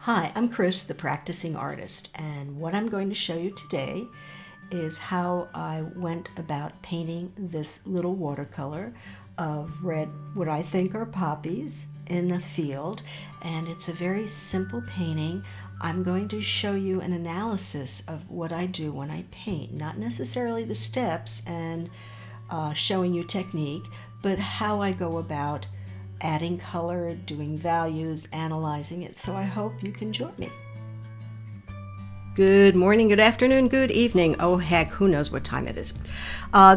Hi, I'm Chris, the practicing artist, and what I'm going to show you today is how I went about painting this little watercolor of red, what I think are poppies in the field, and it's a very simple painting. I'm going to show you an analysis of what I do when I paint, not necessarily the steps and showing you technique, but how I go about adding color, doing values, analyzing it. So I hope you can join me. Good morning, good afternoon, good evening. Oh heck, who knows what time it is.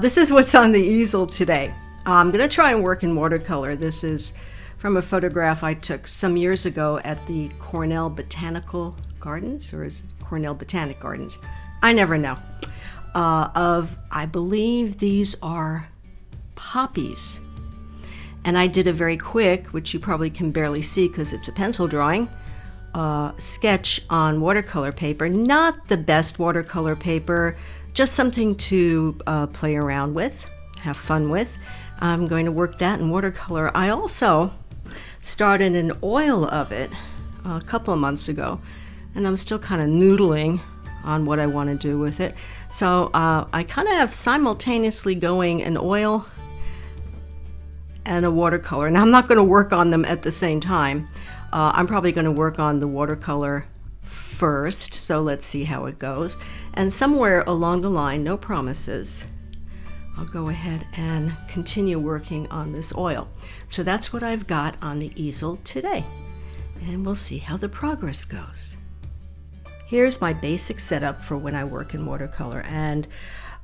This is what's on the easel today. I'm going to try and work in watercolor. This is from a photograph I took some years ago at the Cornell Botanical Gardens, or is it Cornell Botanic Gardens? I never know. I believe these are poppies. And I did a very quick, which you probably can barely see because it's a pencil drawing, sketch on watercolor paper. Not the best watercolor paper, just something to play around with, have fun with. I'm going to work that in watercolor. I also started an oil of it a couple of months ago, and I'm still kind of noodling on what I want to do with it. So I kind of have simultaneously going an oil and a watercolor. Now I'm not going to work on them at the same time. I'm probably going to work on the watercolor first, so let's see how it goes. And somewhere along the line, no promises, I'll go ahead and continue working on this oil. So that's what I've got on the easel today, and we'll see how the progress goes. Here's my basic setup for when I work in watercolor, and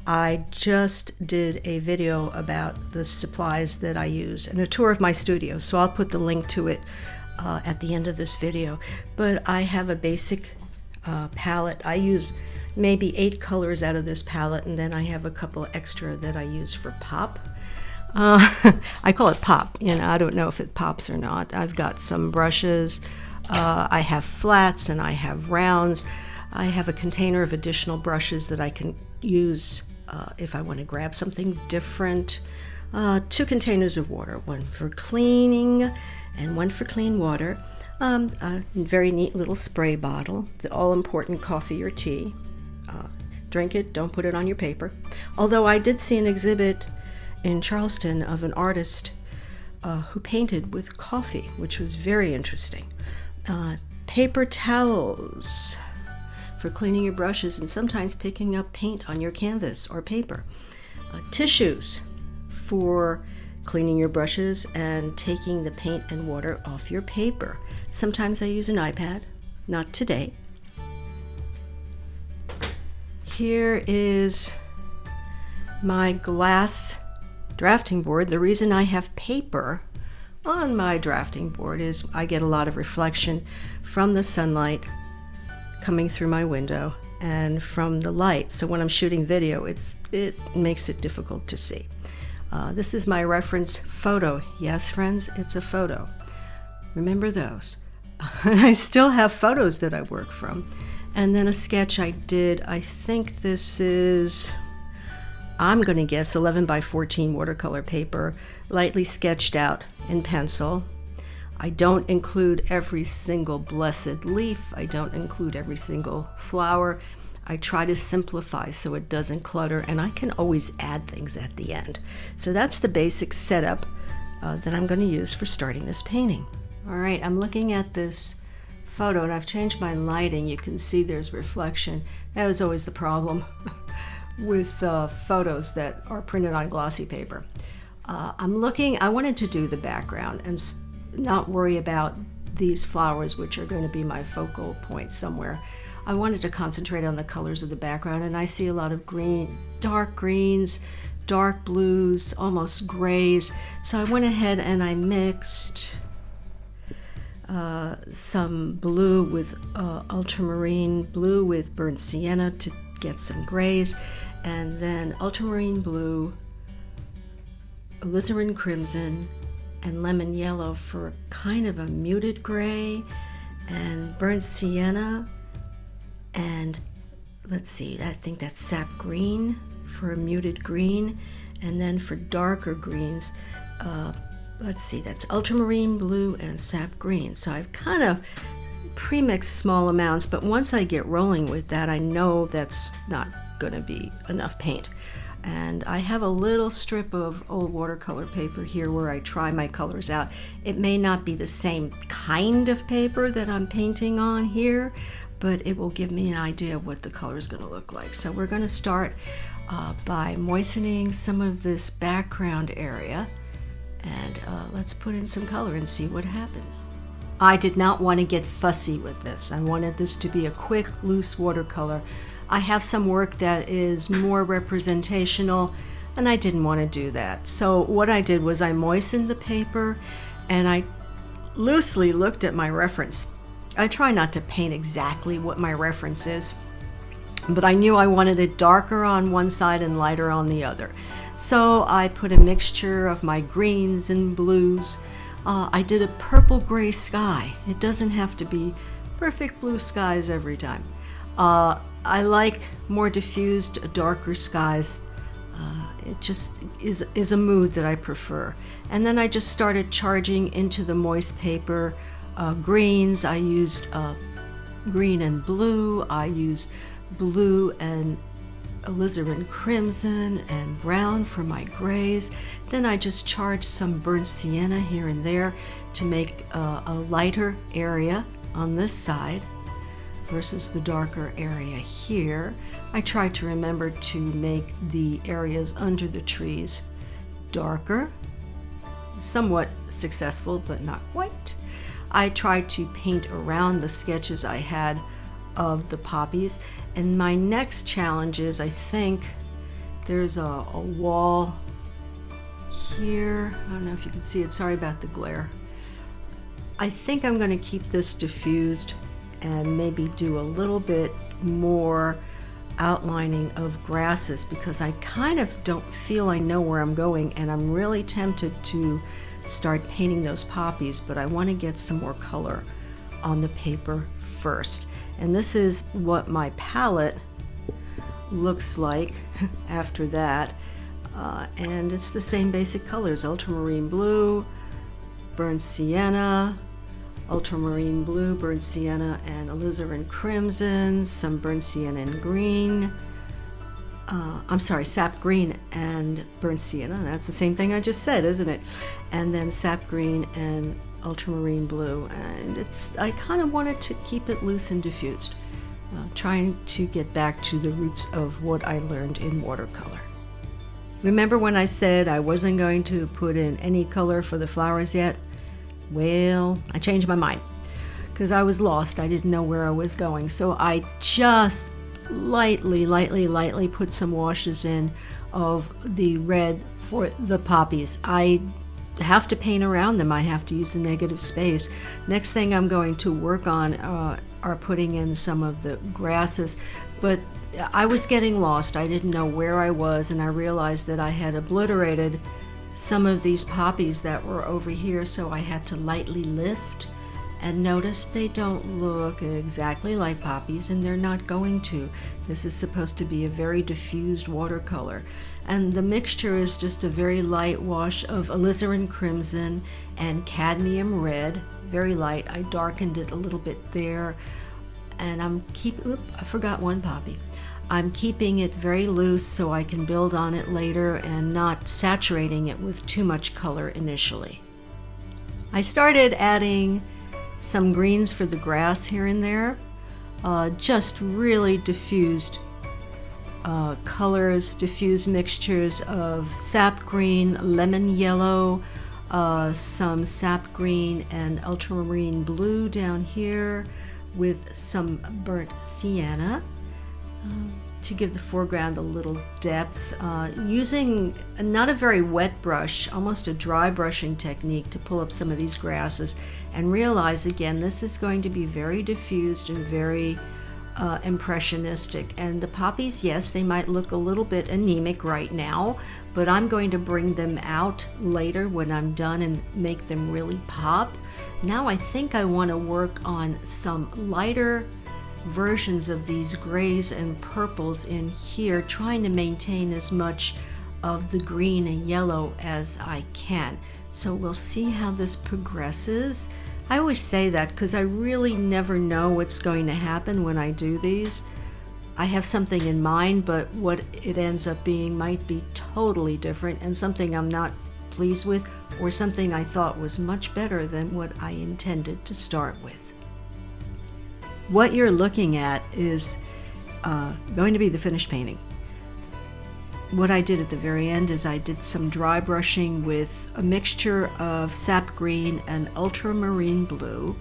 I just did a video about the supplies that I use and a tour of my studio, so I'll put the link to it at the end of this video. But I have a basic palette. I use maybe 8 colors out of this palette, and then I have a couple extra that I use for pop. I call it pop. I don't know if it pops or not. I've got some brushes. I have flats and I have rounds. I have a container of additional brushes that I can use if I want to grab something different. 2 containers of water, one for cleaning and one for clean water. A very neat little spray bottle, the all-important coffee or tea. Drink it, don't put it on your paper. Although I did see an exhibit in Charleston of an artist who painted with coffee, which was very interesting. Paper towels for cleaning your brushes and sometimes picking up paint on your canvas or paper. Tissues for cleaning your brushes and taking the paint and water off your paper. Sometimes I use an iPad, not today. Here is my glass drafting board. The reason I have paper on my drafting board is I get a lot of reflection from the sunlight coming through my window and from the light. So when I'm shooting video, it makes it difficult to see. This is my reference photo. Yes, friends, it's a photo. Remember those. I still have photos that I work from. And then a sketch I did, I think this is, I'm going to guess 11 by 14 watercolor paper, lightly sketched out in pencil. I don't include every single blessed leaf. I don't include every single flower. I try to simplify so it doesn't clutter, and I can always add things at the end. So that's the basic setup that I'm going to use for starting this painting. All right, I'm looking at this photo, and I've changed my lighting. You can see there's reflection. That was always the problem with photos that are printed on glossy paper. I wanted to do the background and not worry about these flowers, which are going to be my focal point somewhere. I wanted to concentrate on the colors of the background, and I see a lot of green, dark greens, dark blues, almost grays. So I went ahead and I mixed some blue with ultramarine blue with burnt sienna to get some grays, and then ultramarine blue, alizarin crimson, and lemon yellow for kind of a muted gray, and burnt sienna, and let's see, I think that's sap green for a muted green, and then for darker greens, let's see, that's ultramarine blue and sap green. So I've kind of pre-mix small amounts, but once I get rolling with that, I know that's not going to be enough paint. And I have a little strip of old watercolor paper here where I try my colors out. It may not be the same kind of paper that I'm painting on here, but it will give me an idea of what the color is going to look like. So we're going to start by moistening some of this background area, and let's put in some color and see what happens. I did not want to get fussy with this. I wanted this to be a quick, loose watercolor. I have some work that is more representational, and I didn't want to do that. So what I did was I moistened the paper, and I loosely looked at my reference. I try not to paint exactly what my reference is, but I knew I wanted it darker on one side and lighter on the other. So I put a mixture of my greens and blues. I did a purple gray sky. It doesn't have to be perfect blue skies every time. I like more diffused, darker skies. It just is a mood that I prefer. And then I just started charging into the moist paper greens. I used green and blue. I used blue and alizarin crimson and brown for my grays. Then I just charged some burnt sienna here and there to make a lighter area on this side versus the darker area here. I tried to remember to make the areas under the trees darker. Somewhat successful, but not quite. I tried to paint around the sketches I had of the poppies. And my next challenge is, I think there's a wall here. I don't know if you can see it. Sorry about the glare. I think I'm going to keep this diffused and maybe do a little bit more outlining of grasses, because I kind of don't feel I know where I'm going, and I'm really tempted to start painting those poppies, but I want to get some more color on the paper first. And this is what my palette looks like after that, and it's the same basic colors: ultramarine blue, burnt sienna, ultramarine blue, burnt sienna, and alizarin crimson, some burnt sienna and green. Sap green and burnt sienna. That's the same thing I just said, isn't it? And then sap green and ultramarine blue. And I kind of wanted to keep it loose and diffused, trying to get back to the roots of what I learned in watercolor. Remember when I said I wasn't going to put in any color for the flowers yet? Well, I changed my mind because I was lost. I didn't know where I was going. So I just lightly put some washes in of the red for the poppies. I have to paint around them. I have to use the negative space. Next thing I'm going to work on are putting in some of the grasses, but I was getting lost. I didn't know where I was, and I realized that I had obliterated some of these poppies that were over here, so I had to lightly lift. And notice they don't look exactly like poppies, and they're not going to. This is supposed to be a very diffused watercolor. And the mixture is just a very light wash of alizarin crimson and cadmium red, very light. I darkened it a little bit there. And I forgot one poppy. I'm keeping it very loose so I can build on it later and not saturating it with too much color initially. I started adding some greens for the grass here and there, just really diffused colors, diffused mixtures of sap green, lemon yellow, some sap green and ultramarine blue down here with some burnt sienna to give the foreground a little depth, using not a very wet brush, almost a dry brushing technique to pull up some of these grasses, and realize again this is going to be very diffused and very impressionistic. And the poppies, yes, they might look a little bit anemic right now, but I'm going to bring them out later when I'm done and make them really pop. Now I think I want to work on some lighter versions of these grays and purples in here, trying to maintain as much of the green and yellow as I can. So we'll see how this progresses. I always say that because I really never know what's going to happen when I do these. I have something in mind, but what it ends up being might be totally different and something I'm not pleased with, or something I thought was much better than what I intended to start with. What you're looking at is going to be the finished painting. What I did at the very end is I did some dry brushing with a mixture of sap green and ultramarine blue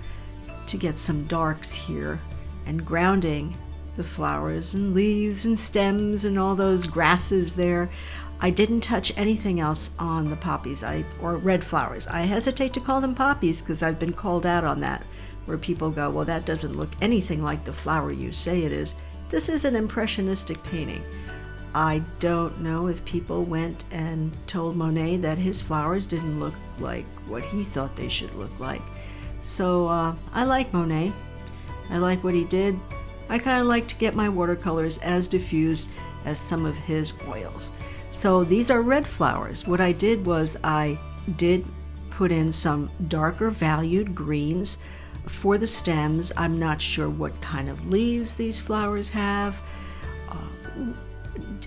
to get some darks here, and grounding the flowers and leaves and stems and all those grasses there. I didn't touch anything else on the poppies or red flowers. I hesitate to call them poppies because I've been called out on that, where people go, well, that doesn't look anything like the flower you say it is. This is an impressionistic painting. I don't know if people went and told Monet that his flowers didn't look like what he thought they should look like. So I like Monet. I like what he did. I kind of like to get my watercolors as diffused as some of his oils. So these are red flowers. What I did was I did put in some darker valued greens for the stems. I'm not sure what kind of leaves these flowers have.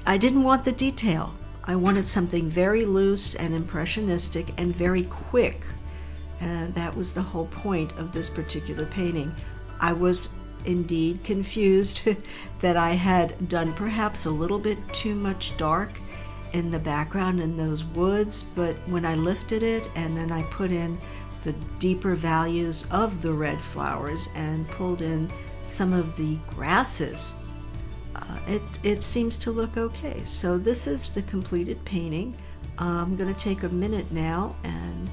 I didn't want the detail. I wanted something very loose and impressionistic and very quick. And that was the whole point of this particular painting. I was indeed confused that I had done perhaps a little bit too much dark in the background in those woods, but when I lifted it and then I put in the deeper values of the red flowers and pulled in some of the grasses, it seems to look okay. So this is the completed painting. I'm going to take a minute now and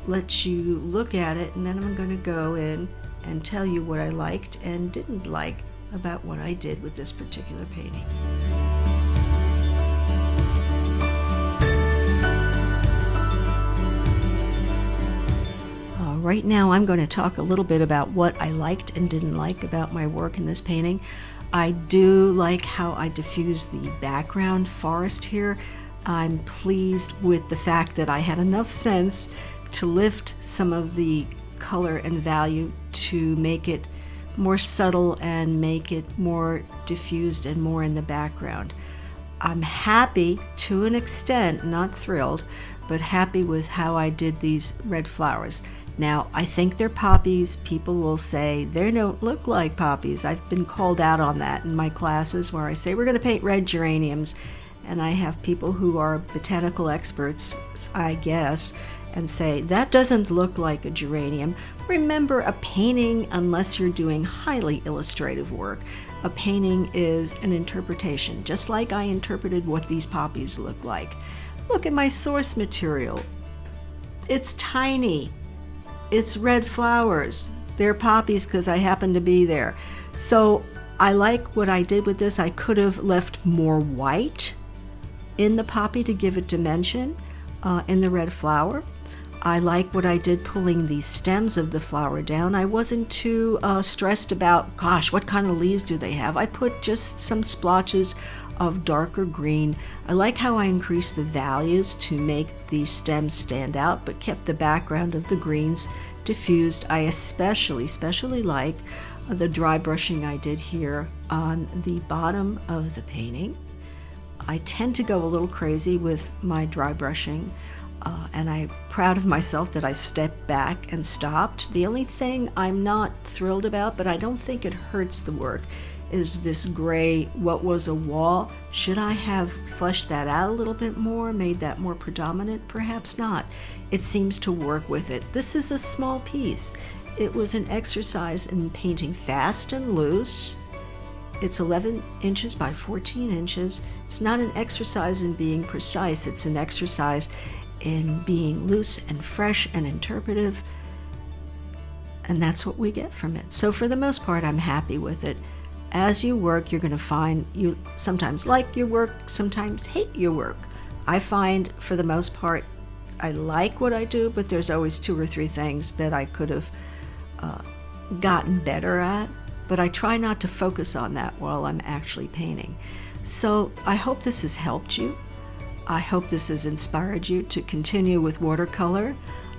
let you look at it, and then I'm going to go in and tell you what I liked and didn't like about what I did with this particular painting. Right now I'm going to talk a little bit about what I liked and didn't like about my work in this painting. I do like how I diffused the background forest here. I'm pleased with the fact that I had enough sense to lift some of the color and value to make it more subtle and make it more diffused and more in the background. I'm happy to an extent, not thrilled, but happy with how I did these red flowers. Now, I think they're poppies. People will say they don't look like poppies. I've been called out on that in my classes where I say we're going to paint red geraniums, and I have people who are botanical experts, I guess, and say that doesn't look like a geranium. Remember, a painting, unless you're doing highly illustrative work, a painting is an interpretation, just like I interpreted what these poppies look like. Look at my source material. It's tiny. It's red flowers. They're poppies because I happen to be there. So I like what I did with this. I could have left more white in the poppy to give it dimension in the red flower. I like what I did pulling the stems of the flower down. I wasn't too stressed about, gosh, what kind of leaves do they have? I put just some splotches of darker green. I like how I increased the values to make the stems stand out, but kept the background of the greens diffused. I especially like the dry brushing I did here on the bottom of the painting. I tend to go a little crazy with my dry brushing, and I'm proud of myself that I stepped back and stopped. The only thing I'm not thrilled about, but I don't think it hurts the work, is this gray, what was a wall. Should I have fleshed that out a little bit more, made that more predominant? Perhaps not. It seems to work with it. This is a small piece. It was an exercise in painting fast and loose. It's 11 inches by 14 inches. It's not an exercise in being precise. It's an exercise in being loose and fresh and interpretive. And that's what we get from it. So for the most part, I'm happy with it. As you work, you're going to find you sometimes like your work, sometimes hate your work. I find for the most part, I like what I do, but there's always 2 or 3 things that I could have gotten better at. But I try not to focus on that while I'm actually painting. So I hope this has helped you. I hope this has inspired you to continue with watercolor.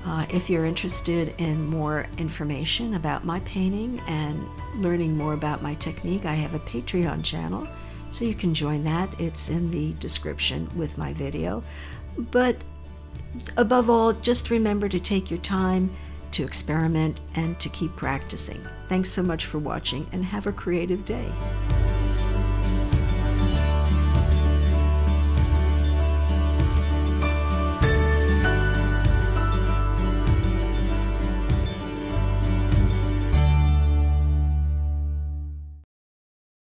If you're interested in more information about my painting and learning more about my technique, I have a Patreon channel, so you can join that. It's in the description with my video. But above all, just remember to take your time to experiment and to keep practicing. Thanks so much for watching, and have a creative day.